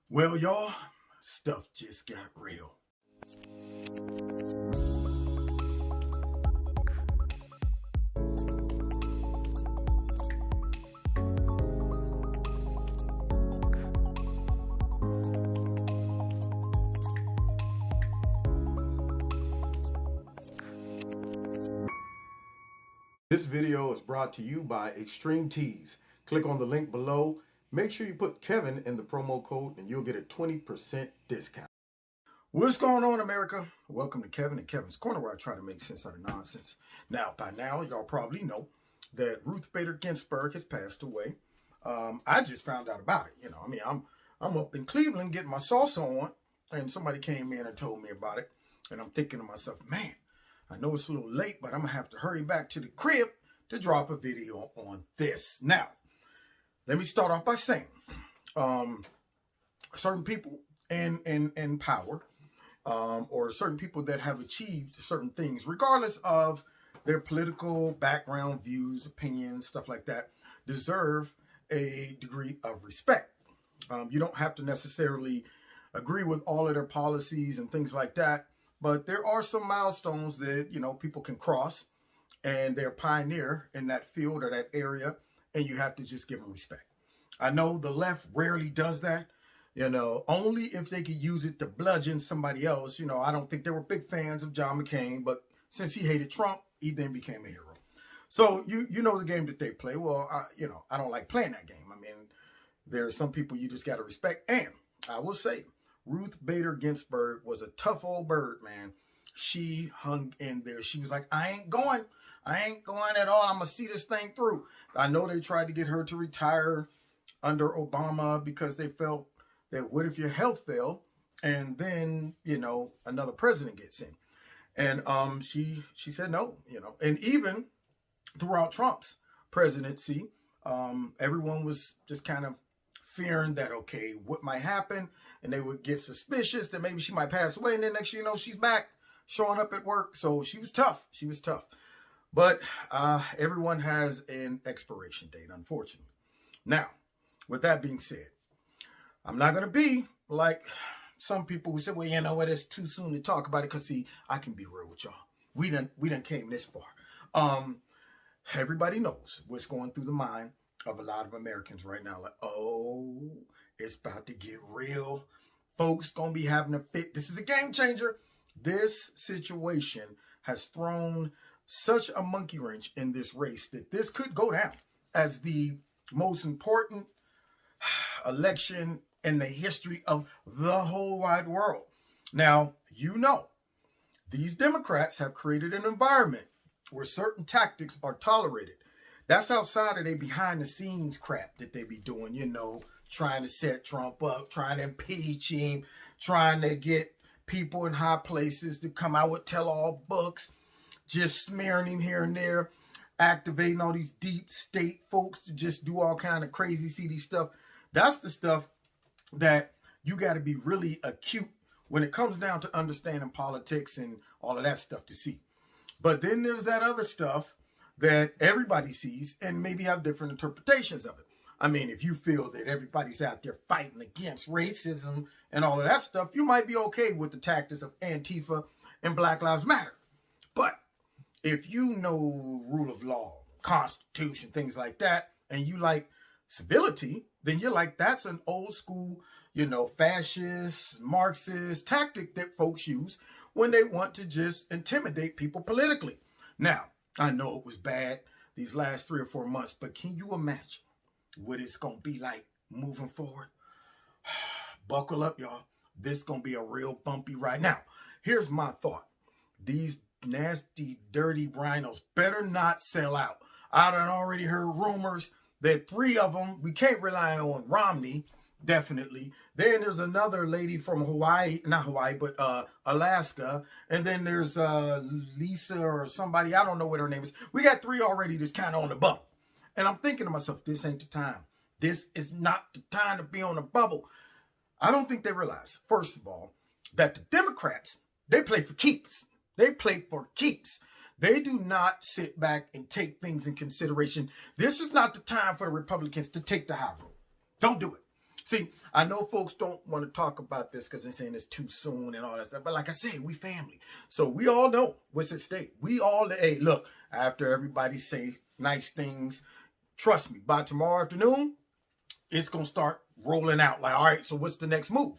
Well, y'all, stuff just got real. This video is brought to you by Extreme Tees. Click on the link below. Make sure you put Kevin in the promo code and you'll get a 20% discount. What's going on, America? Welcome to Kevin and Kevin's Corner, where I try to make sense out of nonsense. Now, by now, y'all probably know that Ruth Bader Ginsburg has passed away. I just found out about it. I'm up in Cleveland getting my salsa on, and somebody came in and told me about it. And I'm thinking to myself, man, I know it's a little late, but I'm going to have to hurry back to the crib to drop a video on this. Now, let me start off by saying certain people in power or certain people that have achieved certain things, regardless of their political background, views, opinions, stuff like that, deserve a degree of respect. You don't have to necessarily agree with all of their policies and things like that, but there are some milestones that, people can cross, and they're pioneer in that field or that area, and you have to just give them respect. I know the left rarely does that, only if they could use it to bludgeon somebody else. I don't think they were big fans of John McCain, but since he hated Trump, he then became a hero. So you know the game that they play. Well, I don't like playing that game. I mean, there are some people you just got to respect. And I will say, Ruth Bader Ginsburg was a tough old bird, man. She hung in there. She was like, I ain't going at all. I'm going to see this thing through. I know they tried to get her to retire under Obama because they felt that what if your health failed and then, another president gets in. And she said no, and even throughout Trump's presidency, everyone was just kind of fearing that, okay, what might happen, and they would get suspicious that maybe she might pass away, and then next thing you know, she's back showing up at work. So she was tough. But everyone has an expiration date, unfortunately. Now, with that being said, I'm not going to be like some people who say, well, it's too soon to talk about it, because, see, I can be real with y'all. We done came this far. Everybody knows what's going through the mind of a lot of Americans right now. Like, oh, it's about to get real. Folks gonna be having a fit. This is a game changer. This situation has thrown such a monkey wrench in this race that this could go down as the most important election in the history of the whole wide world. Now, these Democrats have created an environment where certain tactics are tolerated. That's outside of their behind the scenes crap that they be doing, trying to set Trump up, trying to impeach him, trying to get people in high places to come out with tell-all books, just smearing him here and there, activating all these deep state folks to just do all kind of crazy, seedy stuff. That's the stuff that you got to be really acute when it comes down to understanding politics and all of that stuff to see. But then there's that other stuff that everybody sees and maybe have different interpretations of it. I mean, if you feel that everybody's out there fighting against racism and all of that stuff, you might be okay with the tactics of Antifa and Black Lives Matter. But if you know rule of law, Constitution, things like that, and you like civility, then you're like, that's an old school, fascist, Marxist tactic that folks use when they want to just intimidate people politically. Now, I know it was bad these last 3 or 4 months, but can you imagine what it's going to be like moving forward? Buckle up, y'all. This is going to be a real bumpy ride. Now, here's my thought. These nasty, dirty rhinos better not sell out. I done already heard rumors that 3 of them, we can't rely on Romney, definitely. Then there's another lady from Hawaii, not Hawaii, but Alaska. And then there's Lisa or somebody, I don't know what her name is. We got 3 already that's kind of on the bubble. And I'm thinking to myself, this ain't the time. This is not the time to be on the bubble. I don't think they realize, first of all, that the Democrats, they play for keeps. They play for keeps. They do not sit back and take things in consideration. This is not the time for the Republicans to take the high road. Don't do it. See, I know folks don't want to talk about this because they're saying it's too soon and all that stuff. But like I say, we family. So we all know what's at stake. We all, hey, look, after everybody say nice things, trust me, by tomorrow afternoon, it's going to start rolling out. Like, all right, so what's the next move?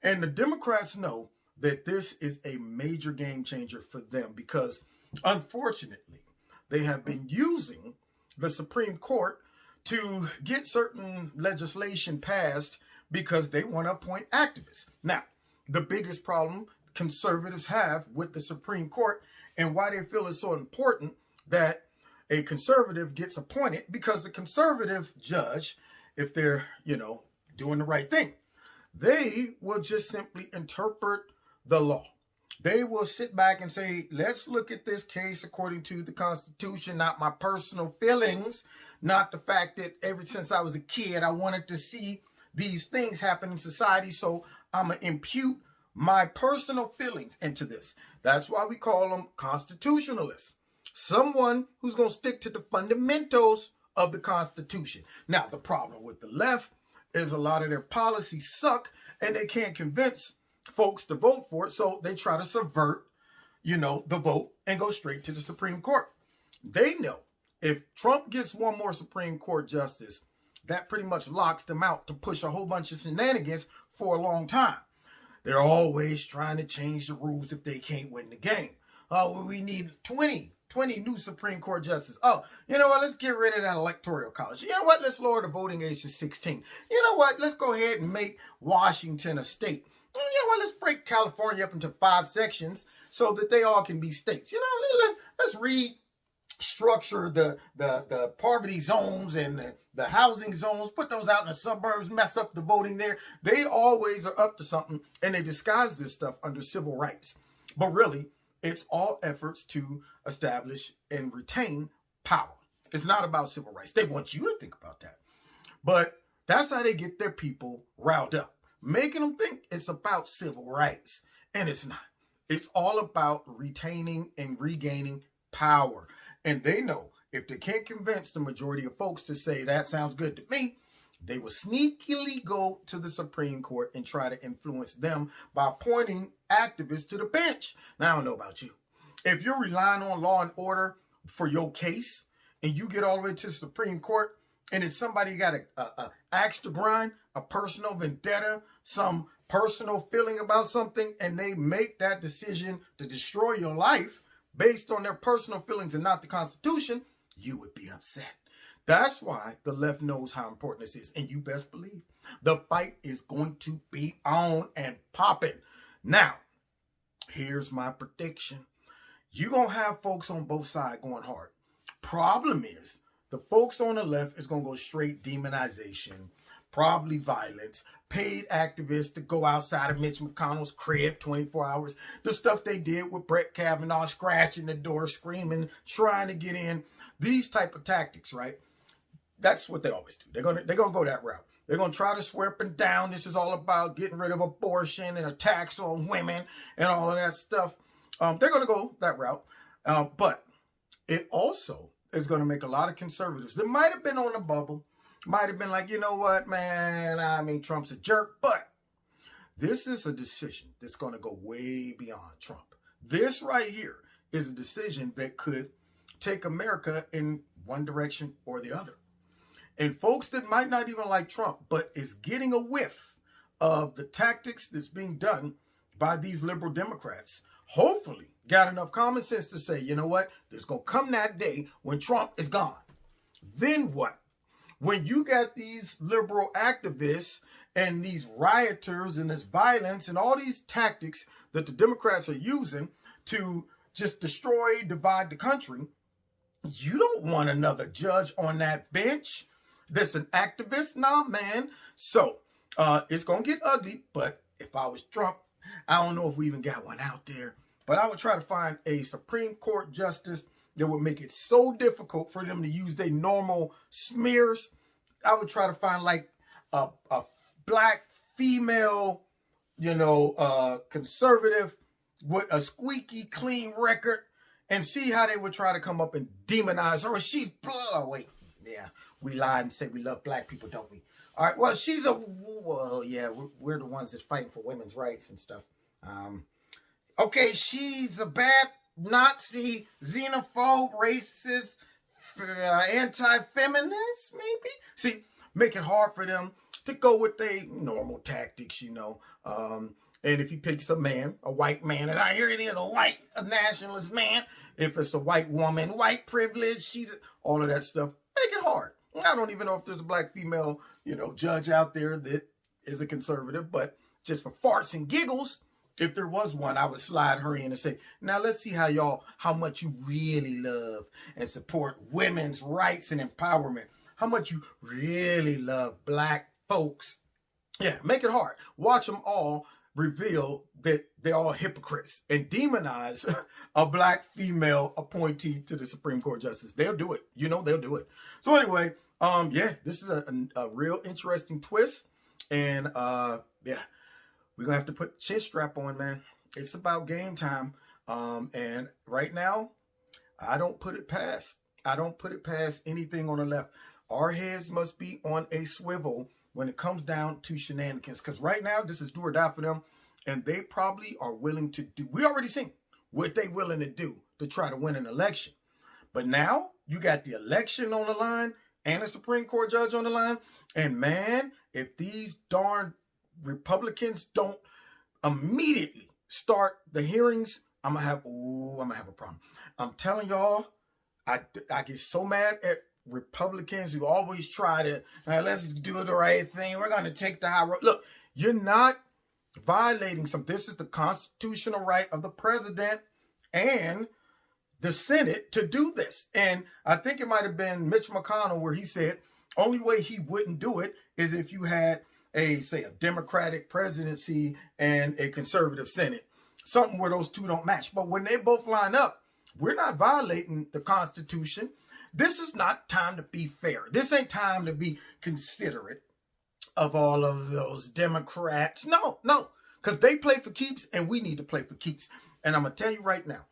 And the Democrats know that this is a major game changer for them because, unfortunately, they have been using the Supreme Court to get certain legislation passed because they want to appoint activists. Now, the biggest problem conservatives have with the Supreme Court and why they feel it's so important that a conservative gets appointed, because the conservative judge, if they're, doing the right thing, they will just simply interpret the law. They will sit back and say, let's look at this case according to the Constitution, not my personal feelings, not the fact that ever since I was a kid, I wanted to see these things happen in society. So I'm going to impute my personal feelings into this. That's why we call them constitutionalists. Someone who's going to stick to the fundamentals of the Constitution. Now, the problem with the left is a lot of their policies suck and they can't convince folks to vote for it. So they try to subvert, the vote and go straight to the Supreme Court. They know if Trump gets one more Supreme Court justice, that pretty much locks them out to push a whole bunch of shenanigans for a long time. They're always trying to change the rules if they can't win the game. Oh, well, we need 20 new Supreme Court justices. Oh, you know what? Let's get rid of that electoral college. You know what? Let's lower the voting age to 16. You know what? Let's go ahead and make Washington a state. You know what? Let's break California up into 5 sections so that they all can be states. Let's restructure the poverty zones and the housing zones, put those out in the suburbs, mess up the voting there. They always are up to something, and they disguise this stuff under civil rights. But really, it's all efforts to establish and retain power. It's not about civil rights. They want you to think about that. But that's how they get their people riled up, making them think it's about civil rights. And it's not. It's all about retaining and regaining power. And they know if they can't convince the majority of folks to say, that sounds good to me, they will sneakily go to the Supreme Court and try to influence them by appointing activists to the bench. Now, I don't know about you. If you're relying on law and order for your case and you get all the way to the Supreme Court and it's somebody got a axe to grind, a personal vendetta, some personal feeling about something, and they make that decision to destroy your life based on their personal feelings and not the Constitution, you would be upset. That's why the left knows how important this is. And you best believe the fight is going to be on and popping. Now, here's my prediction. You're going to have folks on both sides going hard. Problem is, the folks on the left is going to go straight demonization, probably violence, paid activists to go outside of Mitch McConnell's crib 24 hours. The stuff they did with Brett Kavanaugh, scratching the door, screaming, trying to get in. These type of tactics, right? That's what they always do. They're gonna go that route. They're gonna try to swear up and down. This is all about getting rid of abortion and attacks on women and all of that stuff. They're gonna go that route, but it also is gonna make a lot of conservatives that might have been on the bubble, might have been like, you know what, man? I mean, Trump's a jerk, but this is a decision that's gonna go way beyond Trump. This right here is a decision that could take America in one direction or the other. And folks that might not even like Trump, but is getting a whiff of the tactics that's being done by these liberal Democrats, hopefully got enough common sense to say, you know what, there's going to come that day when Trump is gone. Then what? When you got these liberal activists and these rioters and this violence and all these tactics that the Democrats are using to just destroy, divide the country, you don't want another judge on that bench that's an activist. Nah, man. So it's going to get ugly. But if I was Trump, I don't know if we even got one out there. But I would try to find a Supreme Court justice that would make it so difficult for them to use their normal smears. I would try to find like a black female, conservative with a squeaky clean record and see how they would try to come up and demonize her. She's, oh, wait, yeah, we lied and said we love black people, don't we? All right. Well, well, yeah, we're the ones that's fighting for women's rights and stuff. Okay, she's a bad Nazi, xenophobe, racist, anti-feminist, maybe. See, make it hard for them to go with their normal tactics, you know. And if he picks a man, a white man, and I hear it is a nationalist man, if it's a white woman, white privilege, all of that stuff, make it hard. I don't even know if there's a black female, you know, judge out there that is a conservative, but just for farts and giggles, if there was one, I would slide her in and say, now let's see how much you really love and support women's rights and empowerment. How much you really love black folks. Yeah, make it hard. Watch them all reveal that they're all hypocrites and demonize a black female appointee to the Supreme Court justice. They'll do it. You know, they'll do it. So anyway, yeah, this is a real interesting twist. And yeah, we're gonna have to put chin strap on, man. It's about game time. And right now, I don't put it past anything on the left. Our heads must be on a swivel when it comes down to shenanigans. Because right now, this is do or die for them. And they probably are willing to do, we already seen what they willing to do to try to win an election. But now, you got the election on the line and a Supreme Court judge on the line. And man, if these darn Republicans don't immediately start the hearings, I'm gonna have a problem. I'm telling y'all, I get so mad at Republicans who always try to, let's do the right thing. We're going to take the high road. Look, you're not violating something. This is the constitutional right of the president and the Senate to do this. And I think it might have been Mitch McConnell where he said only way he wouldn't do it is if you had say a Democratic presidency and a conservative Senate. Something where those two don't match. But when they both line up, we're not violating the Constitution. This is not time to be fair. This ain't time to be considerate of all of those Democrats. No, because they play for keeps and we need to play for keeps. And I'm going to tell you right now,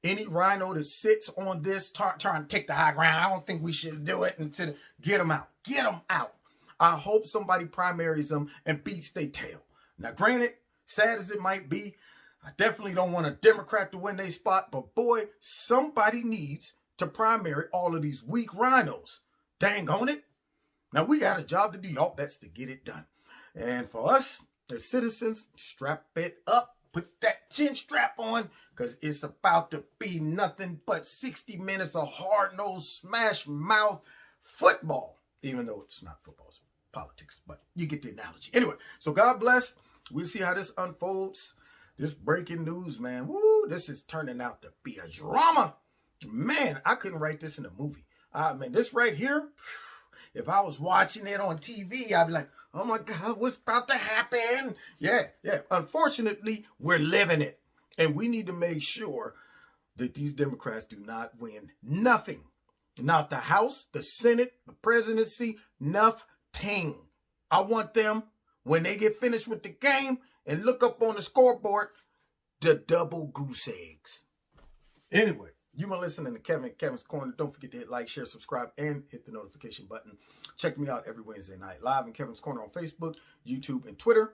any rhino that sits on this trying to take the high ground, I don't think we should do it until get them out. Get them out. I hope somebody primaries them and beats their tail. Now, granted, sad as it might be, I definitely don't want a Democrat to win their spot, but boy, somebody needs to primary all of these weak rhinos. Dang on it. Now, we got a job to do, y'all. That's to get it done. And for us, as citizens, strap it up. Put that chin strap on, because it's about to be nothing but 60 minutes of hard-nosed, smash-mouth football. Even though it's not football, it's politics. But you get the analogy. Anyway, so God bless. We'll see how this unfolds. This breaking news, man. Woo, this is turning out to be a drama. Man, I couldn't write this in a movie. Man, this right here, if I was watching it on TV, I'd be like, oh my God, what's about to happen? Yeah. Unfortunately, we're living it. And we need to make sure that these Democrats do not win nothing. Not the House, the Senate, the presidency, nothing. I want them, when they get finished with the game and look up on the scoreboard, the double goose eggs. Anyway. You've been listening to Kevin's Corner. Don't forget to hit like, share, subscribe, and hit the notification button. Check me out every Wednesday night live in Kevin's Corner on Facebook, YouTube, and Twitter.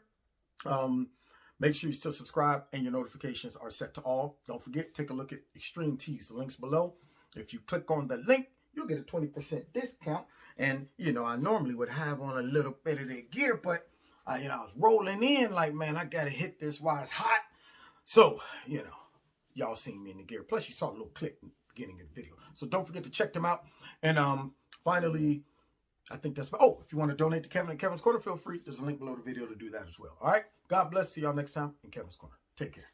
Make sure you still subscribe and your notifications are set to all. Don't forget, take a look at Extreme Tees. The link's below. If you click on the link, you'll get a 20% discount. And, you know, I normally would have on a little bit of their gear, but, I was rolling in like, man, I got to hit this while it's hot. So, y'all seen me in the gear. Plus, you saw a little clip in the beginning of the video. So don't forget to check them out. And finally, I think that's... Oh, if you want to donate to Kevin and Kevin's Corner, feel free. There's a link below the video to do that as well. All right? God bless. See y'all next time in Kevin's Corner. Take care.